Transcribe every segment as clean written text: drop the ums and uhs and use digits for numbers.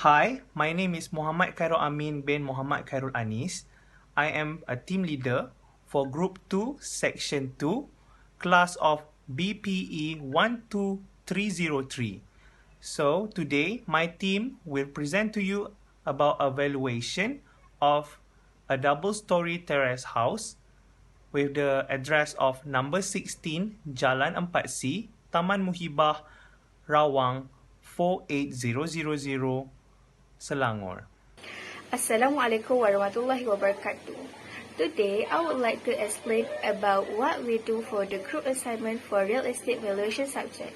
Hi, my name is Muhammad Khairul Amin bin Muhammad Khairul Anis. I am a team leader for Group 2, Section 2, class of BPE 12303. So today, my team will present to you about a valuation of a double-story terrace house with the address of number 16 Jalan 4C, Taman Muhibah, Rawang 48000, Selangor. Assalamualaikum warahmatullahi wabarakatuh. Today, I would like to explain about what we do for the group assignment for real estate valuation subject.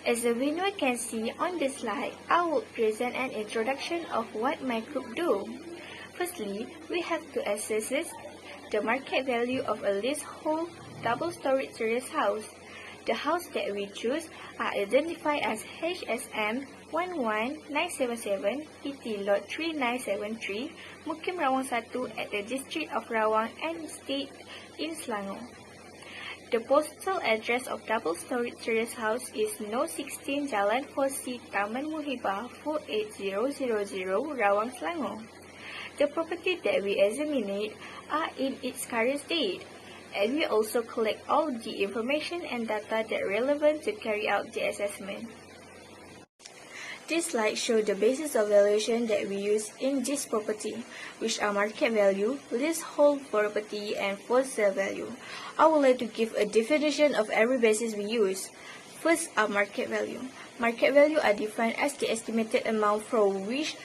As the viewer can see on this slide, I will present an introduction of what my group do. Firstly, we have to assess the market value of a leasehold double-story terrace house. The house that we choose are identified as HSM 11977 PT Lot 3973 Mukim Rawang 1 at the district of Rawang and state in Selangor. The postal address of double-story terrace house is No 16 Jalan 4C Taman Muhibah 48000 Rawang, Selangor. The property that we examine are in its current state, and we also collect all the information and data that are relevant to carry out the assessment. This slide shows the basis of valuation that we use in this property, which are market value, leasehold property, and for sale value. I would like to give a definition of every basis we use. First are market value. Market value are defined as the estimated amount for which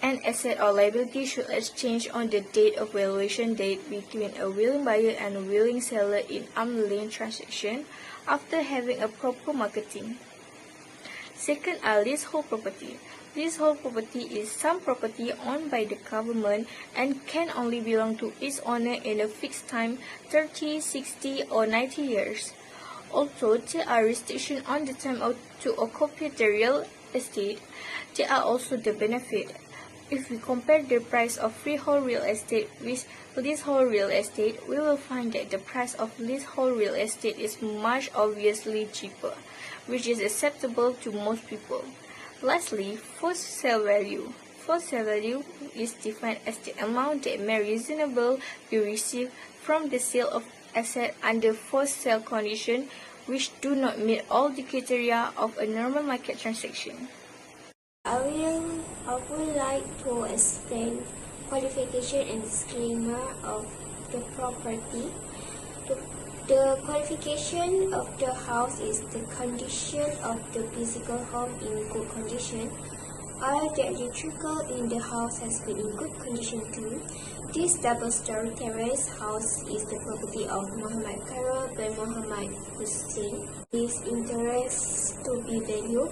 an asset or liability should exchange on the date of valuation date between a willing buyer and a willing seller in arm's length transaction after having a proper marketing. Second are leasehold property. Leasehold property is some property owned by the government and can only belong to its owner in a fixed time, 30, 60 or 90 years. Also, there are restrictions on the time to occupy the real estate. There are also the benefit. If we compare the price of freehold real estate with leasehold real estate, we will find that the price of leasehold real estate is much obviously cheaper, which is acceptable to most people. Lastly, for sale value. For sale value is defined as the amount that may reasonably be received from the sale of asset under for sale condition which do not meet all the criteria of a normal market transaction. I would like to explain qualification and disclaimer of the property. The qualification of the house is the condition of the physical home in good condition, or the electrical in the house has been in good condition too. This double-story terrace house is the property of Muhammad Khairul bin Muhammad Hussein. His interest to be valued.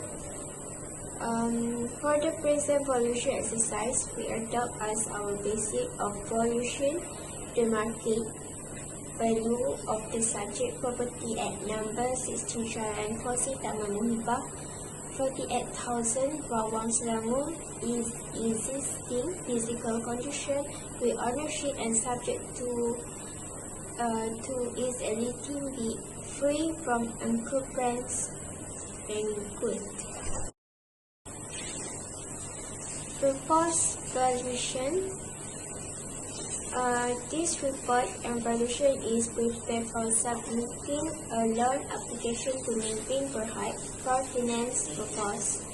For the present valuation exercise, we adopt as our basic of valuation the market value of the subject property at number 16 Jalan 4C Taman Muhibah 48,000 Rawang, Selangor is existing physical condition with ownership and subject to its editing be free from encumbrance and good. Proposed valuation. This report and valuation is prepared for submitting a loan application to maintain perhaps for finance purpose.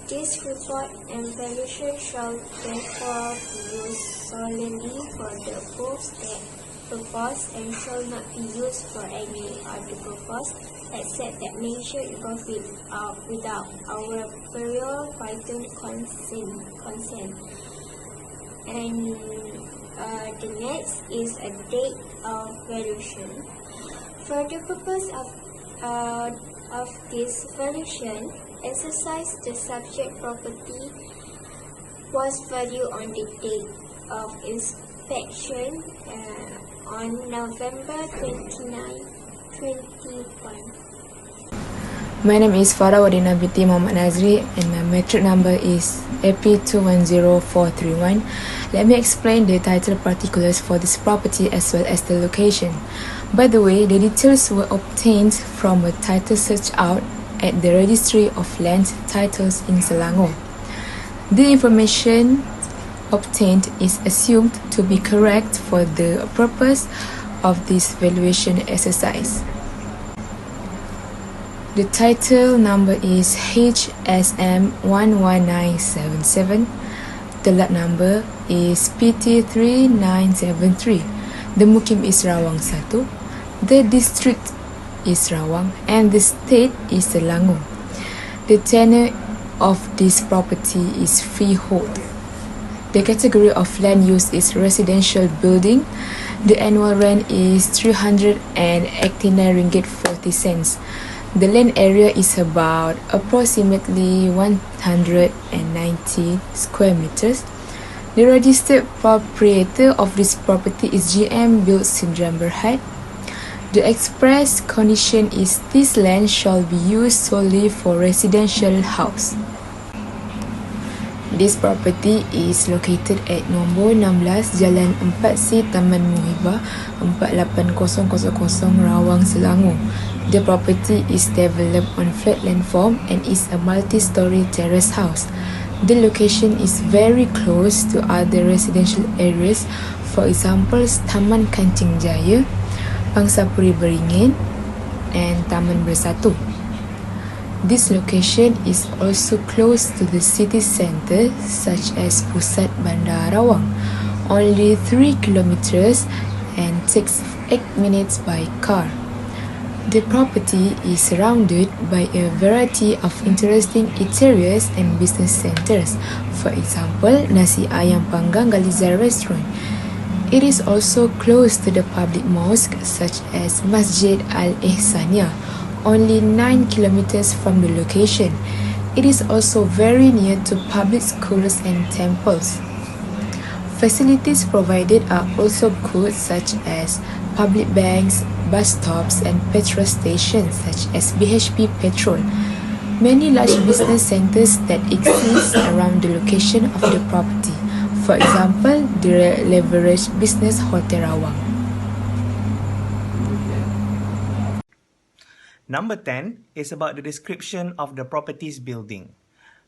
This report and valuation shall therefore be used solely for the above that proposed and shall not be used for any other purpose except that mentioned above without our prior written consent. And the next is a date of valuation. For the purpose of this valuation exercise, the subject property was valued on the date of inspection on November 29, 2021. My name is Farah Wadina binti Muhammad Nazri and my metric number is AP210431. Let me explain the title particulars for this property as well as the location. By the way, the details were obtained from a title search out at the Registry of Land Titles in Selangor. The information obtained is assumed to be correct for the purpose of this valuation exercise. The title number is HSM 11977. The lot number is PT3973. The mukim is Rawang 1. The district is Rawang and the state is Selangor. The tenure of this property is freehold. The category of land use is residential building. The annual rent is 389 ringgit 40 cents. The land area is about approximately 190 square meters. The registered proprietor of this property is GM Build Syndrome Berhad. The express condition is this land shall be used solely for residential house. This property is located at nombor 16 Jalan 4C Taman Muhibah 48000 Rawang, Selangor. The property is developed on flatland form and is a multi-story terrace house. The location is very close to other residential areas, for example, Taman Kancing Jaya, Pangsapuri Beringin, and Taman Bersatu. This location is also close to the city centre, such as Pusat Bandar Rawang, only 3 kilometers and takes 8 minutes by car. The property is surrounded by a variety of interesting eateries and business centres, for example, Nasi Ayam Panggang Galizar restaurant. It is also close to the public mosque such as Masjid Al-Ihsaniyah, only 9 kilometers from the location. It is also very near to public schools and temples. Facilities provided are also good such as public banks, bus stops and petrol stations such as BHP Petrol. Many large business centres that exist around the location of the property. For example, the Leverage Business Hotel Rawang. Number 10 is about the description of the property's building.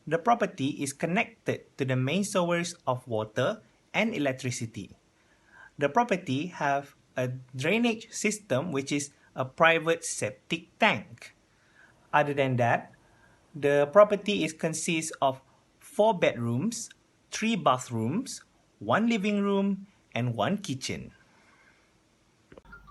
The property is connected to the main source of water and electricity. The property have a drainage system which is a private septic tank. Other than that, the property consists of 4 bedrooms, 3 bathrooms, 1 living room, and 1 kitchen.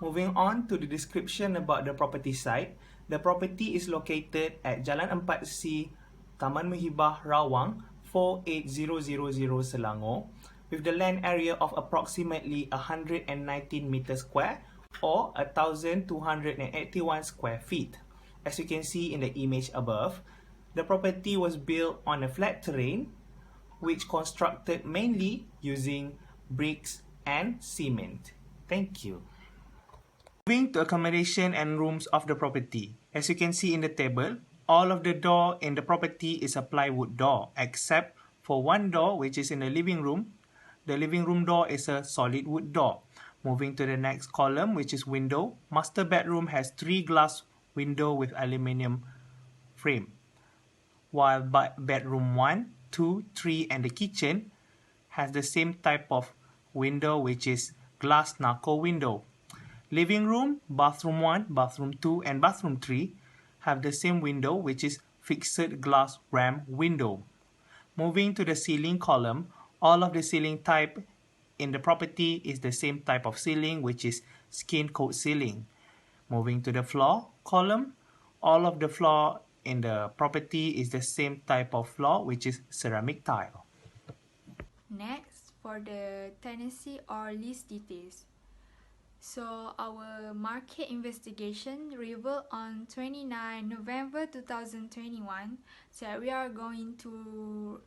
Moving on to the description about the property site, the property is located at Jalan 4C, Taman Muhibah, Rawang, 48000 Selangor, with the land area of approximately 119 meters square or 1,281 square feet. As you can see in the image above, the property was built on a flat terrain, which constructed mainly using bricks and cement. Thank you. Moving to accommodation and rooms of the property. As you can see in the table, all of the door in the property is a plywood door, except for one door which is in the living room. The living room door is a solid wood door. Moving to the next column, which is window. Master bedroom has 3 glass window with aluminium frame, while bedroom 1, 2, 3 and the kitchen has the same type of window, which is glass knuckle window. Living room, bathroom 1, bathroom 2 and bathroom 3 have the same window, which is fixed glass ram window. Moving to the ceiling column, all of the ceiling type in the property is the same type of ceiling, which is skin coat ceiling. Moving to the floor column, all of the floor in the property is the same type of floor, which is ceramic tile. Next, for the tenancy or lease details. So our market investigation revealed on 29 November 2021 that we are going to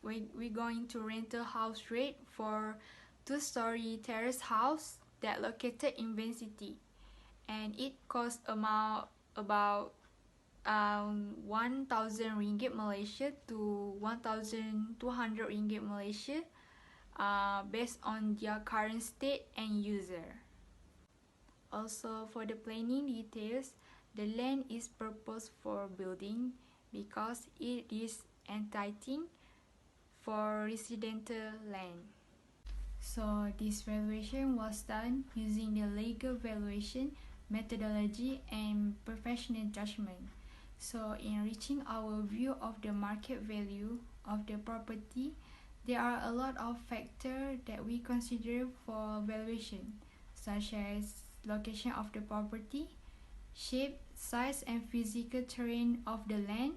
we're going to rent a house rate for 2-story terrace house that located in Van City, and it cost about 1,000 ringgit Malaysia to 1,200 ringgit Malaysia, based on their current state and user. Also, for the planning details, the land is proposed for building because it is enticing for residential land. So this valuation was done using the legal valuation methodology and professional judgment. So in reaching our view of the market value of the property, there are a lot of factors that we consider for valuation, such as location of the property, shape, size, and physical terrain of the land,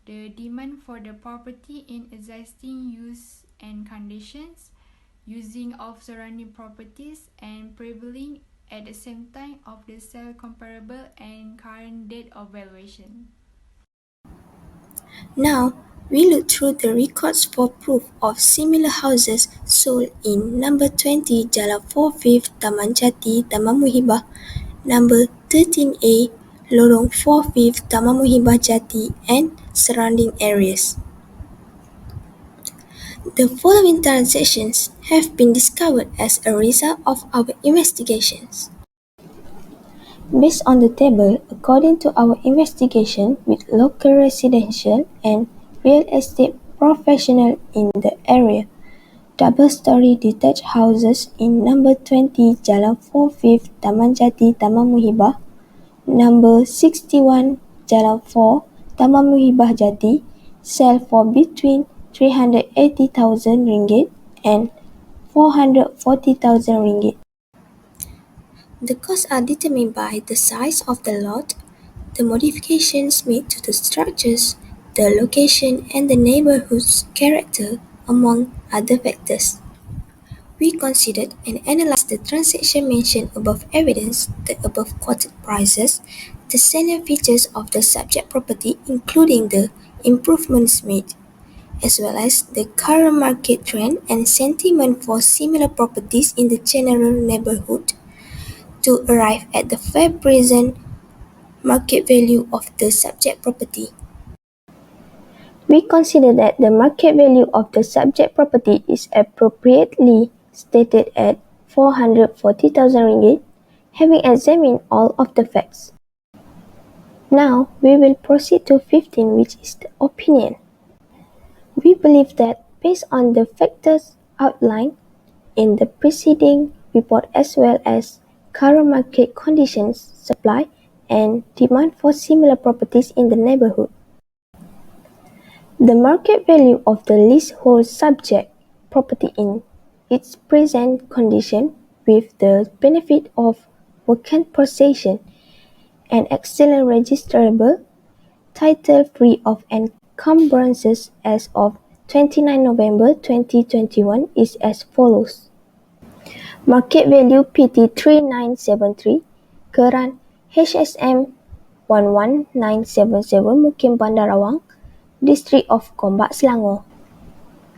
the demand for the property in existing use and conditions, using of surrounding properties, and prevailing at the same time of the sale comparable and current date of valuation. Now, we look through the records for proof of similar houses sold in number 20 Jalan 4 Fifth Taman Jati, Taman Muhibah, number 13A, Lorong 4 Fifth Taman Muhibah Jati, and surrounding areas. The following transactions have been discovered as a result of our investigations. Based on the table, according to our investigation with local residential and real estate professionals in the area, double-story detached houses in number 20 Jalan 4 Fifth Taman Jati Taman Muhibah, number 61 Jalan 4 Taman Muhibah Jati sell for between RM380,000 and RM440,000. The costs are determined by the size of the lot, the modifications made to the structures, the location, and the neighborhood's character, among other factors. We considered and analyzed the transaction mentioned above evidence, the above quoted prices, the salient features of the subject property including the improvements made, as well as the current market trend and sentiment for similar properties in the general neighborhood, to arrive at the fair present market value of the subject property. We consider that the market value of the subject property is appropriately stated at RM440,000, having examined all of the facts. Now, we will proceed to 15, which is the opinion. We believe that based on the factors outlined in the preceding report as well as current market conditions, supply, and demand for similar properties in the neighborhood, the market value of the leasehold subject property in its present condition, with the benefit of vacant possession and excellent registrable title free of encumbrances as of 29 November 2021 is as follows. Market value PT 3973 Keran HSM 11977 Mukim Bandar Awang, District of Gombak, Selangor.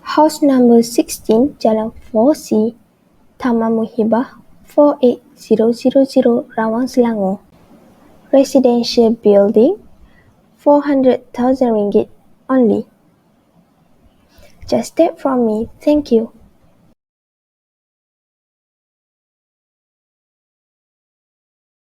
House number 16 Jalan 4C Taman Muhibah 48000 Rawang, Selangor. Residential building RM400,000 only. Just that from me. Thank you.